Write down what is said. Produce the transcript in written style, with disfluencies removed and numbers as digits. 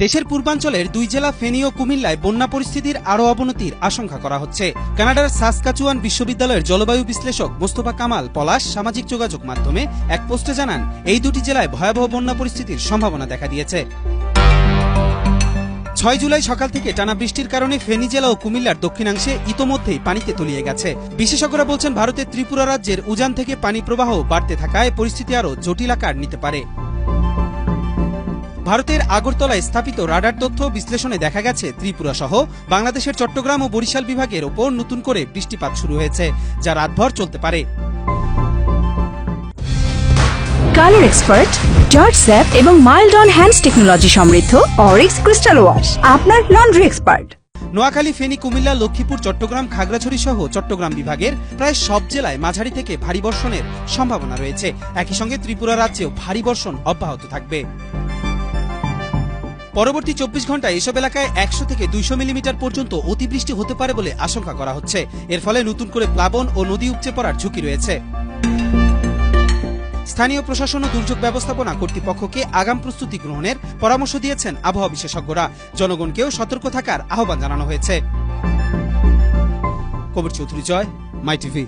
দেশের পূর্বাঞ্চলের দুই জেলা ফেনী ও কুমিল্লায় বন্যা পরিস্থিতির আরও অবনতির আশঙ্কা করা হচ্ছে। কানাডার সাসকাচুয়ান বিশ্ববিদ্যালয়ের জলবায়ু বিশ্লেষক মোস্তফা কামাল পলাশ সামাজিক যোগাযোগ মাধ্যমে এক পোস্টে জানান, এই দুটি জেলায় ভয়াবহ বন্যা পরিস্থিতির সম্ভাবনা দেখা দিয়েছে। ৬ জুলাই সকাল থেকে টানা বৃষ্টির কারণে ফেনী জেলা ও কুমিল্লার দক্ষিণাংশে ইতোমধ্যেই পানিতে তলিয়ে গেছে। বিশেষজ্ঞরা বলছেন, ভারতের ত্রিপুরা রাজ্যের উজান থেকে পানি প্রবাহ বাড়তে থাকায় পরিস্থিতি আরও জটিল আকার নিতে পারে। ভারতের আগরতলায় স্থাপিত রাডার তথ্য বিশ্লেষণে দেখা গেছে, ত্রিপুরা সহ বাংলাদেশের চট্টগ্রাম ও বরিশাল বিভাগের ওপর নতুন করে বৃষ্টিপাত শুরু হয়েছে, যা রাতভর চলতে পারে। কালার এক্সপার্ট, জর্জ স্যাপ এবং মাইল্ড অন হ্যান্ডস টেকনোলজি সমৃদ্ধ অরিক্স ক্রিস্টাল ওয়াশ আপনার লন্ড্রি এক্সপার্ট। নোয়াখালী, ফেনী, কুমিল্লা, লক্ষ্মীপুর, চট্টগ্রাম, খাগড়াছড়ি সহ চট্টগ্রাম বিভাগের প্রায় সব জেলায় মাঝারি থেকে ভারী বর্ষণের সম্ভাবনা রয়েছে। একই সঙ্গে ত্রিপুরা রাজ্যেও ভারী বর্ষণ অব্যাহত থাকবে। পরবর্তী ২৪ ঘন্টায় এসব এলাকায় ১০০ থেকে ২০০ মিলিমিটার পর্যন্ত অতিবৃষ্টি হতে পারে বলে আশঙ্কা করা হচ্ছে। এর ফলে নতুন করে প্লাবন ও নদী উপচে পড়ার ঝুঁকি রয়েছে। স্থানীয় প্রশাসন ও দুর্যোগ ব্যবস্থাপনা কর্তৃপক্ষকে আগাম প্রস্তুতি গ্রহণের পরামর্শ দিয়েছেন আবহাওয়া বিশেষজ্ঞরা। জনগণকেও সতর্ক থাকার আহ্বান জানানো হয়েছে। কবির চৌধুরী জয়, মাই টিভি।